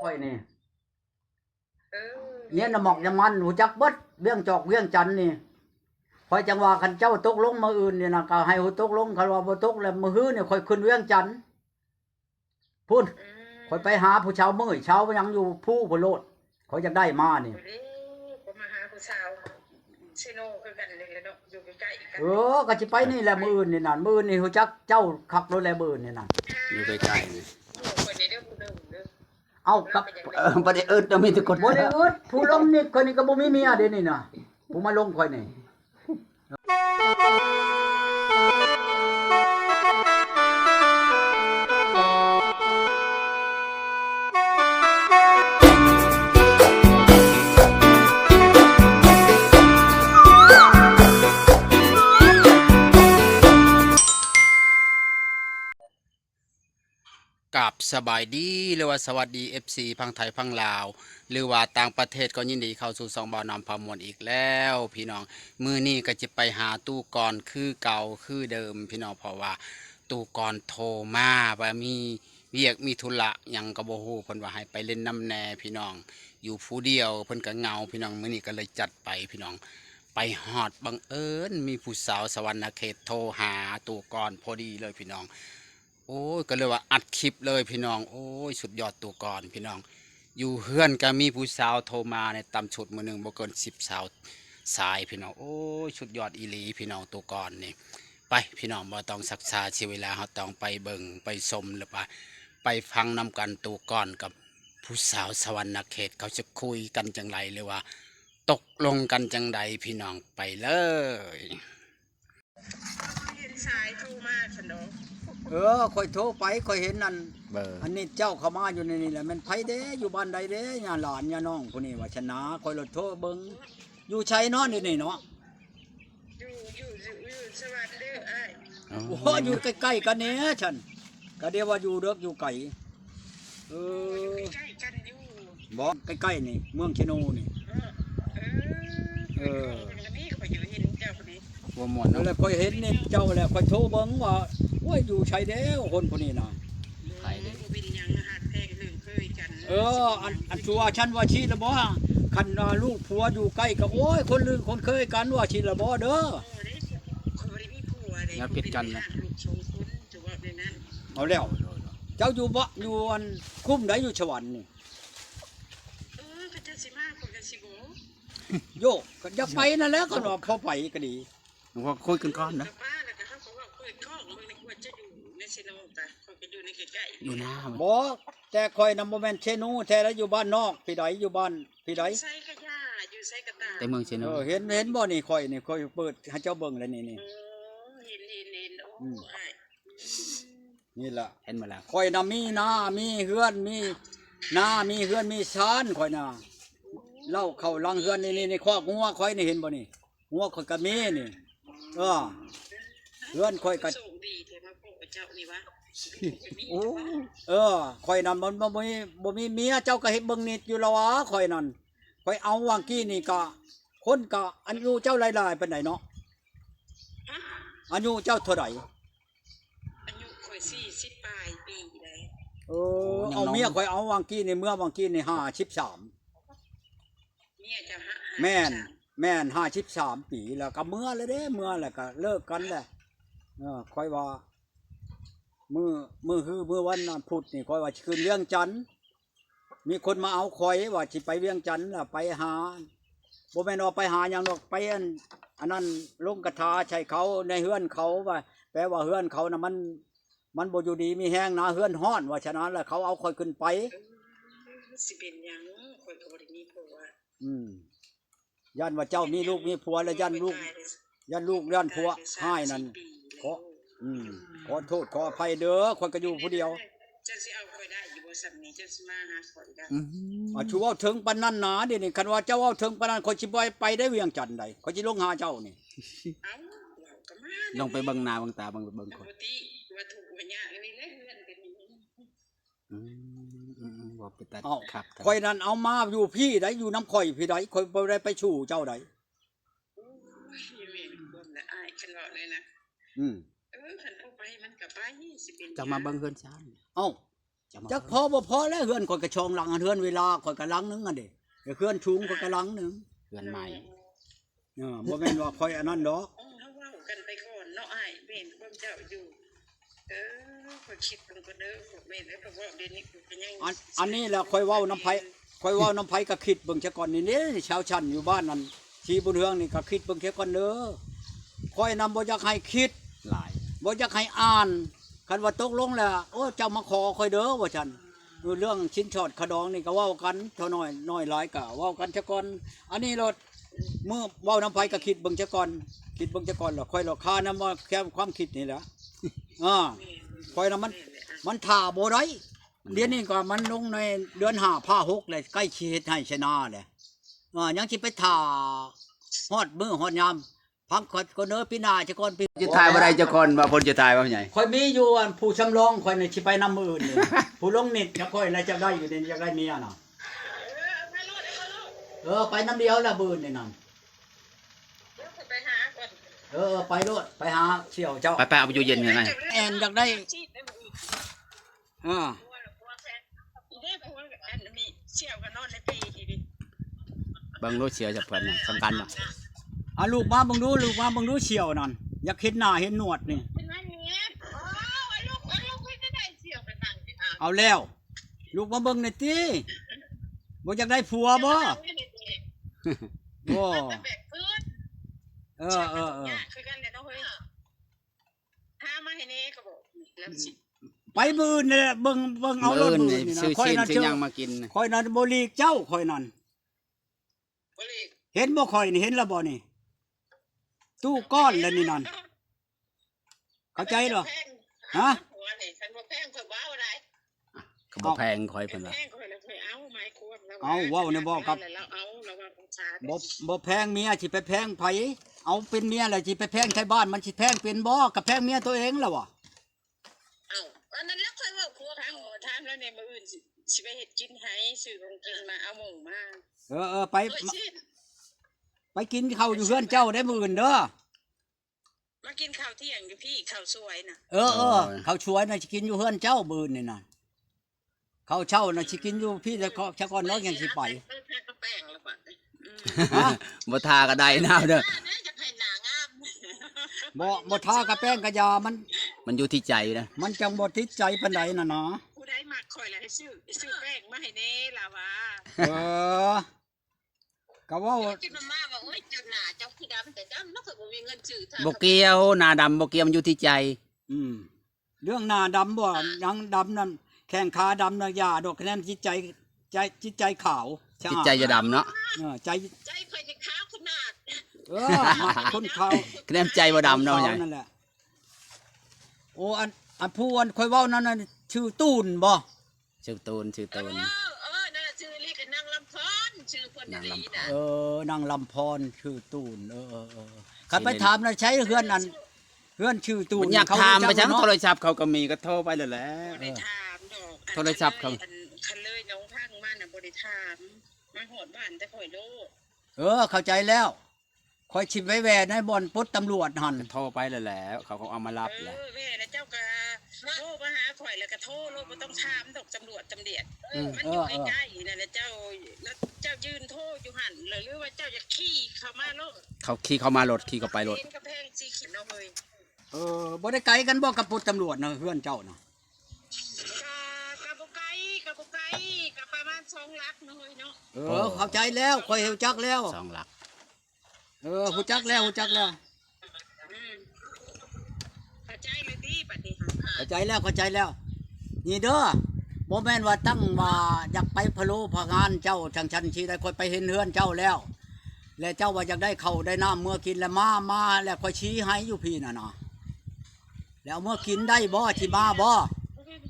ค่อยนี่เออเนี่ยน้ำหมอกน้ำมันหูจักเบิดเวียงจอกเวียงจันทน์นี่ค่อยจังว่าคันเจ้าตกลงมื้ออื่นนี่นะก็ให้หูตกลงคันว่าบ่ตกแล้วมื้อฮื้อนี่ค่อยขึ้นเวียงจันทน์พุ่นอืค่อยไปหาผู้ชาวมื้อเช้ายังอยู่ผู้พุ่นโลดค่อยจักได้มานี่บ่ได้บ่มาหาผู้สาวซิโนคือกันนี่แหละเนาะอยู่ใกล้ๆกันก็สิไปนี่แหละมื้ออื่นนี่น่ะมื้ออื่นนี่หูจักเจ้าคักโลดแลมื้ออื่นนี่น่ะอยู่ใกล้ๆนี่หมู่คนนี้เด้อผู้เด้อเด้อเอาเรากับก็ยังบ่ได้ต้องมีแต่คนบ่ได้อึดผู้ลงนี่คนนี้ก็บ่มีเมียเด้นี่น่ะผู้มาลงค่อยนี่กับสบายดีหรือว่าสวัสดี FC พังไทยพังลาวหรือว่าต่างประเทศก็ยินดีเข้าสู่2บ่าวนำพามวลอีกแล้วพี่น้องมื้อนี้ก็จะไปหาตู้ก่อนคือเก่าคือเดิมพี่น้องเพราะว่าตู้ก่อนโทรมาว่ามีเวียกมีธุระหยังก็บ่ฮู้เพิ่นว่าให้ไปเล่นน้ำแน่พี่น้องอยู่ผู้เดียวเพิ่นก็เหงาพี่น้องมื้อนี้ก็เลยจัดไปพี่น้องไปฮอดบังเอิญมีผู้สาวสวรรณเขตโทรหาตู้ก่อนพอดีเลยพี่น้องโอ้ยก็เลยว่าอัดคลิปเลยพี่น้องโอ้ยสุดยอดตัวก่อนพี่น้องอยู่เฮือนก็มีผู้สาวโทรมาในตำชุดมือหนึ่งบ่เกิน10 สาวสายพี่น้องโอ้ยสุดยอดอีหลีพี่น้องตัวก่อนนี่ไปพี่น้องบ่ต้องศึกษาชีเวลาเราต้องไปเบิ่งไปชมหรือไปฟังนำกันตัวก่อนกับผู้สาวสวรรณเขตเขาจะคุยกันจังไรหรือว่าตกลงกันจังใดพี่น้องไปเลยเห็นสายโทรมาซั่นเนาะค่อยโทรไปค่อยเห็นนั่นเบอร์อันนี้เจ้าเข้ามาอยู่ในนี่แหละมันไผเด้อยู่บ้านใดเด้ญาหลานญาน้องผู้นี้ว่าชนะค่อยรถโทรเบิ่งอยู่ชัยเนาะนี่เนาะอยู่สวัสดีเด้ออ้ายโอ้อยู่ใกล้ๆกันแหน่ฉันก็เดียวว่าอยู่เด้ออยู่ไกลเออยู่อใกล้ๆกันอยู่บ่ใกล้ๆนี่เมืองชะโนนี่เออคนนี้ก็ไปอยู่เห็นเจ้าคนนี้บ่ม่วน นั่นแหละค่อยเห็นนี่เจ้าแหละค่อยโทรเบิ่งว่าโอ้ยอยู่ชัยเด้อคนผู้นี้น่ะไปเลยบ่เป็นหยังหักแท้เรื่องเคยกันอันชัวฉันว่าชีละบ่คันลูกผัวอยู่ใกล้ก็โอ้ยคนลือคนเคยกันว่าชีละบ่เด้อคนบ่ได้มีผัวเด้ อย่าปิดกันนะ ลูกสองคนถือว่าในนั้นเอาแล้วเจ้าอยู่บ่อยู่อันคุ้มใดอยู่สวรรค์นี่ก็จะสิมาคนกันสิบ่โยกก็อยากไปนั่นแหละก็ว่าพอไปก็ดีหนูว่าคุยกันก่อนนะป้าแล้วก็เขาบอกว่าคุยท้องมึงนี่ควรจะอยู่ในซิโนจ้ะเขาก็อยู่ในใกล้ๆอยู่หน้าบ่แต่คอยนำบ่แม่นเชนูแท้แล้วอยู่บ้านนอกพี่ใดอยู่บ้านพี่ใดใส่กระยาอยู่ใส่กระตาแต่เมืองเชโนเห็นบ่นี่ค่อยเปิดให้เจ้าเบิ่งแล้วนี่เห็นโอ้ยนี่ล่ะเห็นมาแล้วค่อยน่ะมีนามีเฮือนมีนามีเฮือนมีชานค่อยน่ะเล่าเข้าหลังเฮือนนี่คอกงัวค่อยนี่เห็นบ่นี่งัวค่อยก็มีนี่เฮือนค่อยก็ส่งดีเทมาโปะเจ้านี่วะโอ้ค่อยนั่นมันบ่มีเมียเจ้าก็เฮ็ดเบิ่งนี่อยู่แล้ววะค่อยนั่นค่อยเอาวางกี้นี่ก็คนก็อายุเจ้าหลายๆปานใดเนาะอายุเจ้าเท่าใดอายุค่อย40ปลายปีแล้วเอาเมียค่อยเอาวางกี้นี่เมื่อวางกี้นี่53เมียจะแม่น53ปีแล้วก็เมื่อแล้วเด้เมื่อแล้วก็เลิกกันแหละค่อยว่ามื้อวันพุธนี่ค่อยว่าคืนเวียงจันทน์มีคนมาเอาข่อยว่าสิไปเวียงจันทน์ล่ะไปหาบ่แม่นว่าไปหาหยังดอกไปอันนั้นลงกระทาใช้เขาในเฮือนเขาว่าแปลว่าเฮือนเขาน่ะมันบ่อยู่ดีมีแห้งนะเฮือนฮ้อนว่าฉะนั้นแล้วเขาเอาข่อยขึ้นไปสิเป็นหยังข่อยก็บ่ได้มีผัวย่านว่าเจ้ามีลูกมีผัวแล้วย่านลูกผัวหายนั่นขอโทษขออภัยเด้อคนก็อยู่ผู้เดียวจะสิเอาข่อยได้อยู่บ่ซ้ํนี้จะสิมาหาข่อยได้ชูเว้าถึงปานนั้นนะเดี๋ยวนี้คันว่าเจ้าเว้าถึงปานนั้นข่อยสิบ่ไปได้เวียงจันทน์ใดข่อยสิลงหาเจ้านี่เอ้าก็มาลงไปเบิ่งหน้าเบิ่งตาเบิ่งคนปกติว่าถูกว่ายากนี่แหละเฮือนเป็นอย่างนี้ว่าไปตัดครับข่อยนั่นเอามาอยู่พี่ใดอยู่น้ำข่อยพี่ใดข่อยบ่ได้ไปชู้เจ้าใดโอ้ยแม่นความละอายคันว่าเลยนะคันเอาไปมันก็ไปสิเป็นจะมาเบิ่งเฮือนชาน จักพอบ่พอแล้วเฮือนข่อยก็ชองหลังอันเฮือนเวลาข่อยก็หลังนึงอันเด้เฮือนชุงข่อยก็หลังนึง เพื่อนใหม่ บ่แม่นว่าข่อยอันนั้นดอก เขาเว้ากันไปก่อนเนาะอ้ายเว้นเบิ่งเจ้าอยู่ข่อยคิดเบิ่งก่อนเด้อเว้นแล้วก็เว้าเดี๋ยวนี้กูก็ยัง อันนี้แหละข่อยเว้าน้ำไผก็คิดเบิ่งซะก่อนนี่ชาวชั้นอยู่บ้านนั่นที่บุญเฮืองนี่ก็คิดเบิ่งซะก่อนเด้อข่อยนำบ่อยากให้คิด หลาย บ่อยากให้อ่านคันว่าตกลงแล้วโอ้เจ้ามาขอข่อยเด้อว่าซั่นเรื่องชิ้นช็อตขดองนี่ก็เว้ากันเท่าน้อยหลายก็เว้ากันซะก่อนอันนี้รถเมื่อเว้าน้ำไผก็คิดเบิ่งซะก่อนคิดเบิ่งซะก่อนแล้วค่อยค่านำว่าแค่ความคิดนี่แหละค่อยน่ะมันท่าบ่ได้เดี๋ยวนี้ก็มันลงในเดือน5 5 6เลยใกล้สิเฮ็ดให้ชนะแหละยังสิไปท่าฮอดมื้อฮอดยามพังคนเด้อพี่นาจะก่อนพี่ จะตายบ่ได้จะก่อนว่าคนจะตายว่าใหญ่ ข่อยมีอยู่อันผู้สำรองข่อยนี่สิไปนำมื้ออื่นนี่ ผู้ลงนิดจะข่อยน่ะจะได้อยู่นี่จะได้เมียน่ะไปน้ำเดียวละมื้อนี่นั่น ไปหาก่อน ไปโลดไปหาเสี่ยวเจ้า ไปเอาไปอยู่เย็นไง แอนอยากได้อ่า อีเด้ไปหัวอันนี้เชี่ยวกันนอนในปีทีดิ เบิ่งรู้เสียจากเพิ่นน่ะสำคัญบ่ ลูกมาเบิ่งดูเสี่ยวนั่นอยากเห็นหน้าเห็นหนวดนี่ เป็นว่าอย่างเงี้ยลูกไม่ได้เชี่ยวไปนั่งที่อ่าง เอาแล้วลูกมาเบิ่งหน่อยติบ่อยากได้ผัวบ่โอ้ แบกพื้น คือกันเดี๋ยวน้องเฮ้ยถ้ามาให้เน่ก็บอกแล้วสิ ไปมื้อนี่เบิ่งเอารถ มื้อ มื้อ นี่ นี่นะ ซื้อ ข่อย ชิ้น นั่น ซื้อหยังมากิน ข่อยนั่นบ่ลีกเจ้าข่อยนั่น บริ เห็นบ่ข่อยนี่เห็นแล้วบ่นี่ตู้ก้อนแล้วนี่นั่นเข้าใจเหรอฮะ หัวนี่ฉันว่าแพงเพิ่มว่าอะไร ก็บ่แพงคอยเพิ่นว่า แพงคนละเคยเอาไม้ควบแล้ว เอาเว้าเนี่ยบ่ครับ เราเอาเราว่าของชา บ่แพงเมียสิไปแพงไผเอาเป็นเมียแล้วสิไปแพงไทบ้านมันสิแพงเป็นบ่กับแพงเมียตัวเองแล้ววะ เอาอันนั้นแล้วค่อยว่าครัวทางหัวทางแล้วในมื้ออื่นสิไปเฮ็ดกินให้ซื้อของกินมาเอาหมูมา ไปไปกินข้าวอยู่เฮือนเจ้าได้มื้ออื่นเด้อ มากินข้าวเที่ยงอยู่พี่ข้าวสวยน่ะ ข้าวช่วยน่ะสิกินอยู่เฮือนเจ้ามื้อนี่น่ะข้าวเช้าน่ะสิกินอยู่พี่แต่ชะก่อนน้อยยังสิไป ก็แป้งแล้วบัดนี้ บ่ทาก็ได้นะเด้อ จะให้หน้างาม บ่ทากระแป้งกระยามันอยู่ที่ใจนะ มันจังบ่ติดใจปานใดน่ะนะ ผู้ใดมักข่อยแล้วให้ซื้อแป้งมาให้เน่ล่ะว่า ก็เว้า จิมาว่าโอ๊ยเจ้าหน้าเจ้าขี้ดำแต่ดำแล้วก็บ่มีเงินซื้อ บ่เกี่ยวหน้าดำบ่เกี่ยวมันอยู่ที่ใจ เรื่องหน้าดำบ่ยังดำนั่นแข้งขาดำน่ะอย่าดอกคะแนนจิตใจขาว จิตใจจะดำเนาะ ใจ ข่อยจะขาวขนาด คนขาว คะแนนใจบ่ดำเนาะใหญ่ นั่นแหละโอ้อันผู้อันค่อยเว้านั่นน่ะชื่อตูนบ่ ชื่อตูน นั่นชื่อลีกับนางลำพอนชื่อคนดีนะ นางลำพรชื่อตูนคันไปถามน่ะใช้เฮือนชื่อตูน มันอยากถามไปจังโทรศัพท์เขาก็มีก็โทรไปแล้วแหละ บ่ได้ถามดอก โทรศัพท์เขา คันเลยน้องพังมาน่ะบ่ได้ถามมาโหดบ้านแต่ข่อยโลด เข้าใจแล้วคอยชิมไว้แวในบ่อนปดตำรวจหั่น โทรไปแล้วแหละเขาก็เอามารับแหละ แม่แล้วเจ้าก็โทรมาหาข่อยแล้วก็โทรโลดบ่ต้องถามดอกตำรวจตำเดียดมันอยู่ใกล้ๆนั่นแหละเจ้ายืนโทรอยู่หั่นหรือว่าเจ้าจะขี่เข้ามาโลด เขาขี่เข้ามารถขี่เข้าไปรถ เห็นกระแพงสีขินเอาเลย บ่ได้ไกลกันบ่กับปดตำรวจนะเฮือนเจ้านะ กะบ่ไกลกะประมาณ2ลักเนาะเฮ้ยเนาะ เข้าใจแล้วคอยฮู้จักแล้ว 2 หลัก ฮู้จักแล้ว เข้าใจเลยดิบัดนี้ เข้าใจแล้วนี่เด้อบ่แม่นว่าตั้งว่าอยากไปพะโลพะงานเจ้าจังชันชีได้คอยไปเห็นเฮือนเจ้าแล้วและเจ้าว่าอยากได้ข้าวได้น้ำเมื่อกินแล้วมาแล้วคอยชี้ให้อยู่พี่น่ะนะแล้วเมื่อกินได้บ่สิมาบ่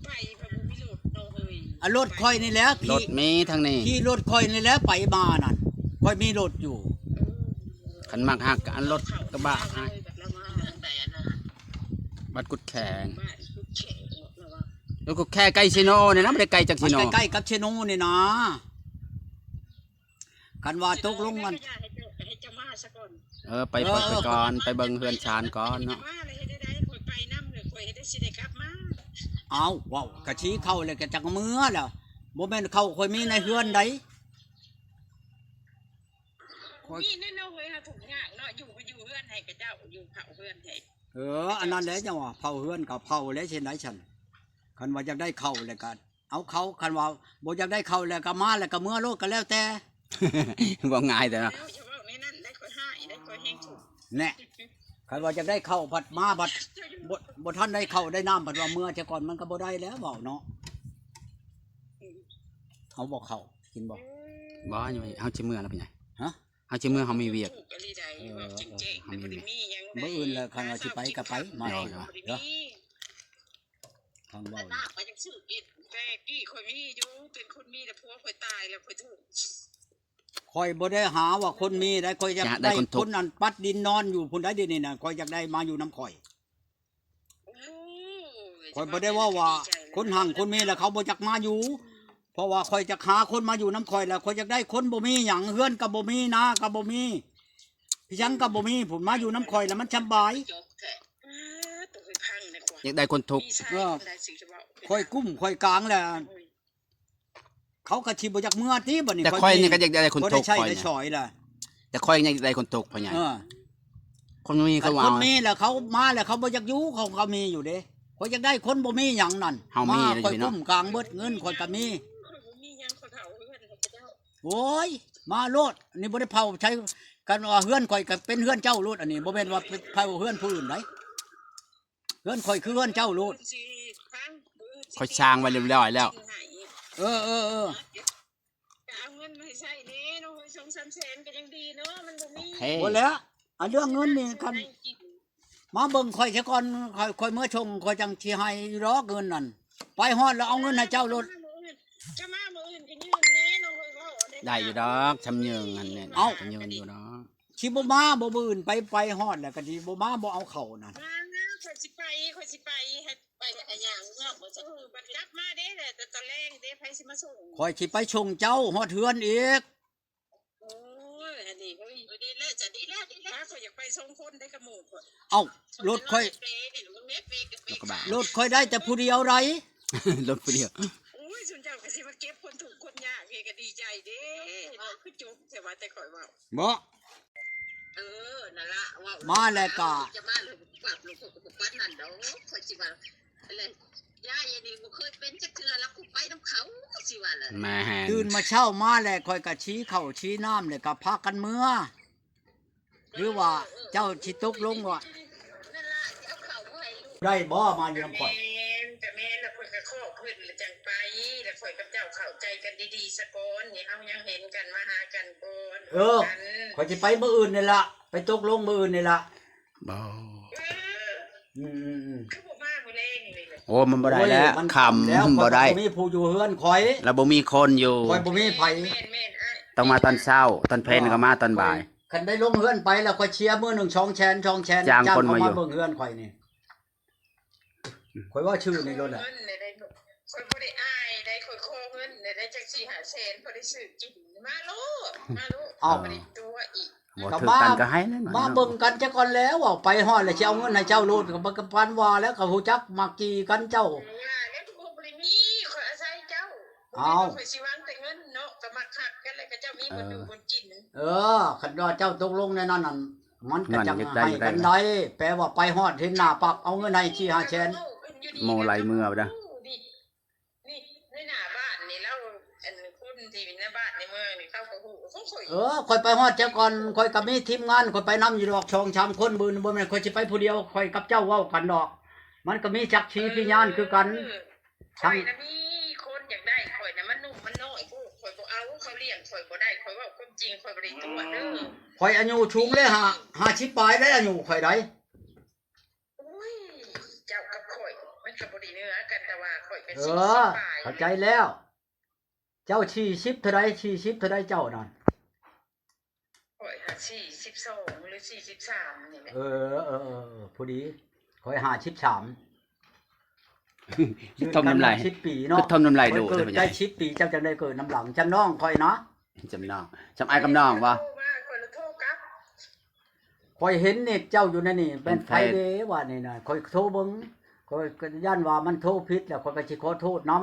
ไปบ่มีรถเนาะเฮ้ย รถคอยนี่แหละ รถมีทางนี้ ขี่รถคอยนี่แหละไปมานั่นคอยมีรถอยู่ คันมักฮักอันรถกระบะให้ แล้วมาแต่น่ะ บัดกุดแข็ง บ้านคุกเขแล้วว่า แล้วก็แค่ไกลซิโนเนี่ยนะบ่ได้ไกลจาก มั ซิ น โน ใกล้ๆกับเชโนนี่นะคันว่าตกลงมัน ให้เจ้ามาซะก่อน ไปเปิดไปก่อนไปเบิ่งเฮือนชานก่อนเนาะ มาเลยได้ข่อยไปนำเลยข่อยได้สิได้กลับมา เอาว้าวกะชี้เข้าเลยกะจักมือแล้วบ่แม่นเข้าค่อยมีในเฮือนใด นี่แน่นอนเลยค่ะถุงยางเนาะอยู่เฮือนให้กับเจ้าอยู่เผาเฮือนให้ อันนั้นแหละจังว่าเผาเฮือนกับเผาแล้วเช่นไหนฉันคันว่าอยากได้เข้าแล้วก็เอาเขาคันว่าบ่อยากได้เข้าแล้วก็มาแล้วก็เมื่อโลดก็แล้วแต่ บ่ง่ายแต่เนาะ แล้วอย่าว่าในนั้นได้ค่อยให้ได้ค่อยแห้งถูก แน่คันว่าอยากได้เข้าผัดมาผัดบ่ทันได้เข้าได้น้ำผัดว่าเมื่อจะก่อนมันก็บ่ได้แล้วเว้าเนาะเอาบ่เข้ากินบ่ บ่อยู่เฮาสิเมื่อแล้วเป็นไง ฮะ เฮาสิเมื่อเฮามีเวียก ถูกอะไรใดว่าจริงๆแต่บ่ได้มีหยัง มื้ออื่นแล้วคันว่าสิไปก็ไปมา เอา เนาะ เนาะ ทางเว้า หน้าก็ยังซื้อกินแต่กี้ค่อยมีอยู่เป็นคนมีแต่ผัวค่อยตายแล้วค่อยถูก คอยบ่ได้หาว่าคนมีได้คอยอยากได้คนนั้นปัดดินนอนอยู่พุ่นได้ดินี่น่ะคอยอยากได้มาอยู่น้ำข่อยคอยบ่ได้ว่าคนห่างคนมีแล้วเขาบ่จักมาอยู่ เพราะว่าคอยจะหาคนมาอยู่น้ำข่อยแล้วคอยอยากได้คนบ่มีหยังเฮือนก็บ่มีนาก็บ่มีพี่ชังก็บ่มีผมมาอยู่น้ำข่อยแล้วมันสบาย ตัวค่อยพังนะกว่า อยากได้คนทุกข์ คอยกุ้มคอยกลางแหละเขาก็สิบ่จักเมื่อติบัดนี้ แต่ค่อยนี่ก็อยากได้คน บ่ ทุ ได้ กข์ ใช้ ค่อย ได้ เนี่ย ฉอยล่ะ แต่ค่อยยังอยากได้คนทุกข์พ่อใหญ่คนมี คั เขา น ว่า คนมีแล้วเขามาแล้วเขาบ่อยากอยู่เขามีอยู่เด้คอยอยากได้คนบ่มีหยังนั่น เฮามีเลย คอย พี่น้อง กุ้มกลางเบิดเงินคอยก็มี มียังคนเผาเพื่อนเขาเจ้า โอ้ยมาโลดนี่บ่ได้เผาใช้กันว่าเฮือนข่อยก็เป็นเฮือนเจ้าโลดอันนี้บ่แม่นว่าเผาเฮือนผู้อื่นไดเฮือนข่อยคือเฮือนเจ้าโลด ค่อยสร้างไว้เรียบร้อยแล้ว เออ เอาเงินมาให้ใช้นี่น้อง2-3 แสนก็ยังดีเนาะมันบ่มี เฮ้ บ่แล้วอันเรื่องเงินนี่กันมาเบิ่งข่อยซะก่อนข่อยเมื่อชงข่อยจังสิให้รอเงินนั่นไปฮอดแล้วเอาเงินให้เจ้าโลด จะมามื้ออื่นก็ยืนแน่น้องเอ้ยเว้า ได้อยู่ดอกชำเยืองอันเนี่ยชำเยืองอยู่ดอก สิบ่มาบ่มื้ออื่นไปฮอดแล้วก็สิบ่มาบ่เอาเข้านั่น มานะข่อยสิไปให้ไปอะหยังเนาะบ่จะบัดกลับมาเด้แต่ตอนแรกเด้ไผสิมาส่ง ข่อยสิไปชงเจ้าฮอดเฮือนอีก โอ้ยอันนี้เฮ้ยดีแล้วจะดีแล้วข่อยอยากไปส่งคนได้กับหมู่ข่อย เอ้ารถข่อย รถกระบะ รถข่อยได้แต่ผู้เดียวไร รถผู้เดียว โอ้ยสุนเจ้าก็สิมาเก็บคนถูกคนยากเฮก็ดีใจเด้คือจุกแต่ว่าแต่ข่อยเว้า บ่ นั่นล่ะว่า มาแล้วก็ จะมาเลยปรับลูกกับปั้นนั่นดอกข่อยสิว่าอะไรย่าอันนี้บ่เคยเป็นจักเทื่อแล้วกูไปนำเขาสิว่าล่ะ แม่ ตื่นมาเช้ามาแล้วข่อยก็ชี้ข้าวชี้น้ำเลยก็พากันเมื่อหรือว่าเจ้าสิตกลงว่า นั่นล่ะเอาเข้าให้ลูก ได้บ่มาอยู่นำข่อย แต่แม่แล้วข่อยก็ขอเพิ่นแล้วจังไปแล้วข่อยกับเจ้าเข้าใจกันดีๆซะก่อนนี่เฮายังเห็นกันมาหากันก่อน ข่อยสิไปมื้ออื่นนี่ล่ะไปตกลงมื้ออื่นนี่ล่ะ บ่ อืม คือบ่มามื้อแรงนี่เลย โอ้มันบ่ได้แล้ว มัน คำบ่ได้ ข่อยมีผู้อยู่เฮือนข่อย แล้วบ่มีคนอยู่ ข่อยบ่มีไผ แม่นอ้าย ต้องมาตอนเช้าตอนเพลนก็มาตอนบ่าย คันได้ลงเฮือนไปแล้วข่อยเชียร์มื้อหนึง2แสน2แสน จ้างคนมาอยู่ เบิ่งเฮือนข่อยนี่ข่อยว่าชื่อในรถแหละ เงินได้ข่อยบ่ได้อายได้ข่อยขอเงินได้จัก4-5 แสนบ่ได้ซื้อกินมาโลบ่ได้ตัวอีก บ่ถือกันก็ให้นั่น มาเบิ่งกันจะก่อนแล้วว่าไปฮอดแล้วสิเอาเงินให้เจ้าโลดก็บ่กับพันว่าแล้วก็ฮู้จักมักกี่กันเจ้า แล้วทุกคนบ่ได้มีข่อยอาศัยเจ้าข่อยสิวางแต่เงินเนาะก็มักคักกันแล้วก็เจ้ามีบ่ดูบ่กิน คันว่าเจ้าตกลงในนั้นนั่นมันก็จังให้กันได้แปลว่าไปฮอดเห็นหน้าปักเอาเงินให้4 5แสน โมไหลเมื่อบ่ได้ นี่ในหน้าบ้านนี่แล้วอันคนที่ในบ้านในเมืองนี่เขาก็ฮู้เขาข่อย ค่อยไปฮอดจะก่อนค่อยก็มีทีมงานค่อยไปนำอยู่ดอก2-3คนบ่แม่นค่อยสิไปผู้เดียวค่อยกับเจ้าเว้ากันดอก มันก็มีจักชี้พิญานคือกัน ข่อยน่ะมีคนอยากได้ข่อยน่ะมันนุ่มมันน้อยผู้ข่อยบ่เอาเขาเลี้ยงข่อยบ่ได้ข่อยเว้าความจริงข่อยบ่ได้ตัวเด้อ ข่อยอายุสูงเลย50ปลายได้อายุข่อยได้ โอ้ยเจ้ากับข่อยมันก็บ่ได้เนื้อกันแต่ว่าข่อยก็ เข้าใจแล้ว เจ้า40เท่าใด40เท่าใดเจ้านั่น ข่อย42หรือ43นี่แหละ พอดีข่อย53 ทมน้ำลาย 10ปีเนาะ คือทมน้ำลายดู เกิ ได้ ด บ่ให ได้ ญ่ 10ปีเจ้าจังได้เกิดน้ำหลังจำน้องข่อยนะ จำน้องจำไอ้กับน้องบ่ ข่อยละโทรกลับ ข่อยเห็นเน็ตเจ้าอยู่ในนี่เป็นไผเด้ว่านี่น่ะข่อยโทรเบิ่ง ก็ย่านว่ามันโทษผิดแล้วข้อยก็สิขอโทษน